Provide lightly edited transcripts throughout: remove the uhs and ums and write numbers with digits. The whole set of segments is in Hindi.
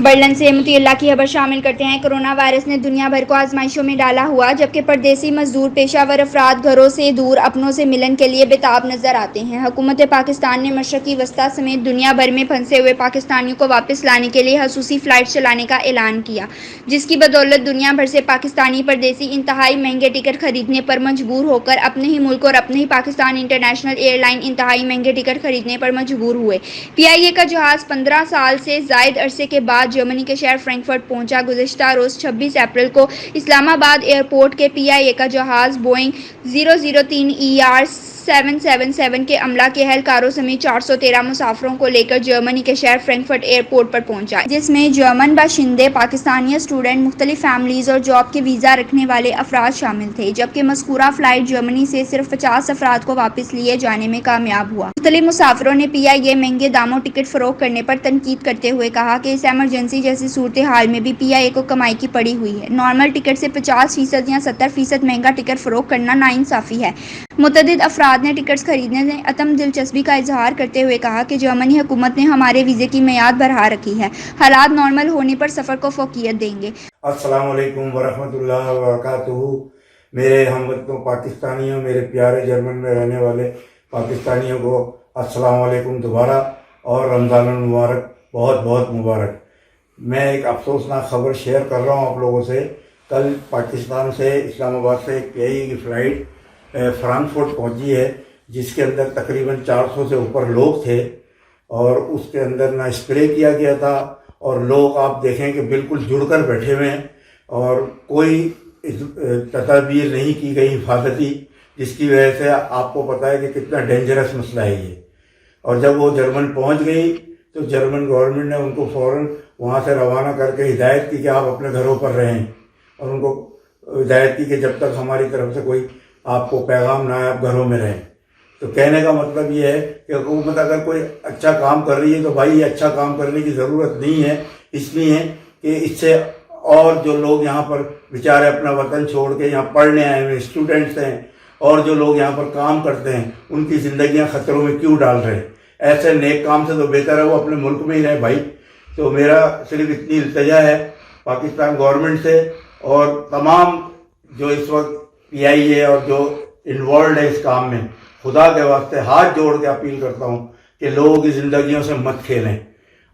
बर्लिन से मुतिल्ला की खबर शामिल करते हैं। कोरोना वायरस ने दुनिया भर को आजमाइशों में डाला हुआ, जबकि परदेसी मजदूर पेशावर अफराद घरों से दूर अपनों से मिलन के लिए बेताब नजर आते हैं। हुकूमत पाकिस्तान ने मशरकी वस्ता समेत दुनिया भर में फंसे हुए पाकिस्तानियों को वापस लाने के लिए खसूसी फ्लाइट चलाने का ऐलान किया, जिसकी बदौलत दुनिया भर से पाकिस्तानी परदेसी इंतहाई महंगे टिकट खरीदने पर मजबूर होकर अपने ही मुल्क और अपने ही पाकिस्तान इंटरनेशनल एयरलाइन इंतहाई महंगे टिकट खरीदने पर मजबूर हुए। PIA का जहाज 15 साल से जायद अरसे के बाद जर्मनी के शहर फ्रैंकफर्ट पहुंचा। गुज़िश्ता रोज 26 अप्रैल को इस्लामाबाद एयरपोर्ट के PIA का जहाज बोइंग 003 ER 777 के अमला के एहलकारों समेत 413 मुसाफिरों को लेकर जर्मनी के शहर फ्रैंकफर्ट एयरपोर्ट पर पहुंचा, जिसमें जर्मन बाशिंदे, पाकिस्तानी स्टूडेंट, मुख्तलिफ फैमिलीज और जॉब के वीज़ा रखने वाले अफराद शामिल थे। जबकि मज़कूरा फ्लाइट जर्मनी से सिर्फ 50 अफराद को वापस लिए जाने में कामयाब हुआ। मुख्तलिफ मुसाफिरों ने PIA महंगे दामों टिकट फरोख्त करने पर तनकीद करते हुए कहा कि इस एमरजेंसी जैसी सूरत हाल में भी PIA को कमाई की पड़ी हुई है। नॉर्मल टिकट से 50% या 70% महंगा टिकट फरोख्त करना नाइंसाफ़ी है। मुतअद्दिद अफराद ने टिकट्स खरीदने में अतम दिलचस्पी का इजहार करते हुए कहा कि जर्मनी हुकूमत ने हमारे वीज़े की मियाद बढ़ा रखी है, हालात नॉर्मल होने पर सफ़र को फ़ौक़ियत देंगे। अस्सलाम वालेकुम वरहमतुल्लाहि वबरकातुहू। मेरे हमवतनों पाकिस्तानियों, मेरे प्यारे जर्मन में रहने वाले पाकिस्तानियों को अस्सलाम वालेकुम दोबारा, और रमज़ान मुबारक, बहुत बहुत मुबारक। मैं एक अफसोसनाक खबर शेयर कर रहा हूँ आप लोगों से। कल पाकिस्तान से इस्लामाबाद से एक PIA की फ़्लाइट फ्रैंकफर्ट पहुंची है, जिसके अंदर तकरीबन 400 से ऊपर लोग थे, और उसके अंदर ना स्प्रे किया गया था, और लोग आप देखें कि बिल्कुल जुड़कर बैठे हुए हैं, और कोई तदबीर नहीं की गई हिफाजती, जिसकी वजह से आपको पता है कि कितना डेंजरस मसला है ये। और जब वो जर्मन पहुंच गई तो जर्मन गवर्नमेंट ने उनको फ़ौरन वहाँ से रवाना करके हिदायत की कि आप अपने घरों पर रहें, और उनको हिदायत की कि जब तक हमारी तरफ से कोई आपको पैगाम ना आए आप घरों में रहें। तो कहने का मतलब ये है कि हुकूमत अगर कोई अच्छा काम कर रही है तो भाई ये अच्छा काम करने की ज़रूरत नहीं है, इसलिए कि इससे और जो लोग यहाँ पर बेचारे अपना वतन छोड़ के यहाँ पढ़ने आए हुए स्टूडेंट्स हैं, और जो लोग यहाँ पर काम करते हैं, उनकी ज़िंदगियाँ ख़तरों में क्यों डाल रहे हैं। ऐसे नेक काम से तो बेहतर है वो अपने मुल्क में ही रहे भाई। तो मेरा सिर्फ इतनी इल्तिजा है पाकिस्तान गवर्नमेंट से, और तमाम जो इस वक्त PIA और जो इन्वॉल्व है इस काम में, खुदा के वास्ते हाथ जोड़ के अपील करता हूँ कि लोगों की ज़िंदगियों से मत खेलें।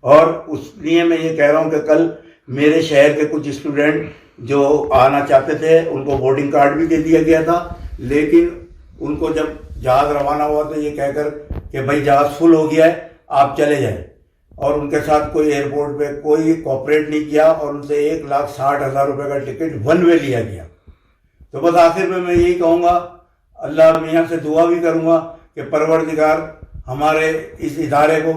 और उस लिए मैं ये कह रहा हूँ कि कल मेरे शहर के कुछ स्टूडेंट जो आना चाहते थे उनको बोर्डिंग कार्ड भी दे दिया गया था, लेकिन उनको जब जहाज़ रवाना हुआ तो ये कहकर कि भाई जहाज़ फुल हो गया है, आप चले जाएं, और उनके साथ कोई एयरपोर्ट पे कोई कोऑपरेट नहीं किया, और उनसे 1,60,000 रुपये का टिकट वन वे लिया गया। तो बस आखिर में मैं यही कहूँगा, अल्लाह मियाँ से दुआ भी करूँगा कि परवरदिगार हमारे इस इदारे को,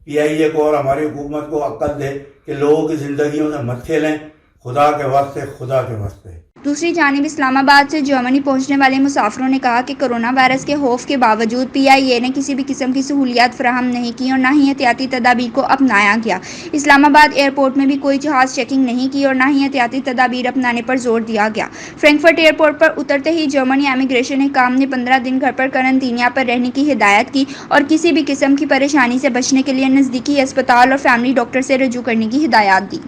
PIA को और हमारी हुकूमत को अक्ल दे कि लोगों की ज़िंदगियों से मत खेलें, खुदा के वास्ते, खुदा के वास्ते। दूसरी जानिब इस्लामाबाद से जर्मनी पहुंचने वाले मुसाफिरों ने कहा कि कोरोना वायरस के खौफ के बावजूद PIA ने किसी भी किस्म की सहूलियात फराहम नहीं की और ना ही एहतियाती तदाबीर को अपनाया गया। इस्लामाबाद एयरपोर्ट में भी कोई जहाज़ चेकिंग नहीं की और ना ही एहतियाती तदाबीर अपनाने पर जोर दिया गया। फ्रैंकफर्ट एयरपोर्ट पर उतरते ही जर्मनी इमिग्रेशन काम ने 15 दिन घर पर करंतीनिया पर रहने की हिदायत की और किसी भी किस्म की परेशानी से बचने के लिए नज़दीकी अस्पताल और फैमिली डॉक्टर से रजू करने की हिदायत दी।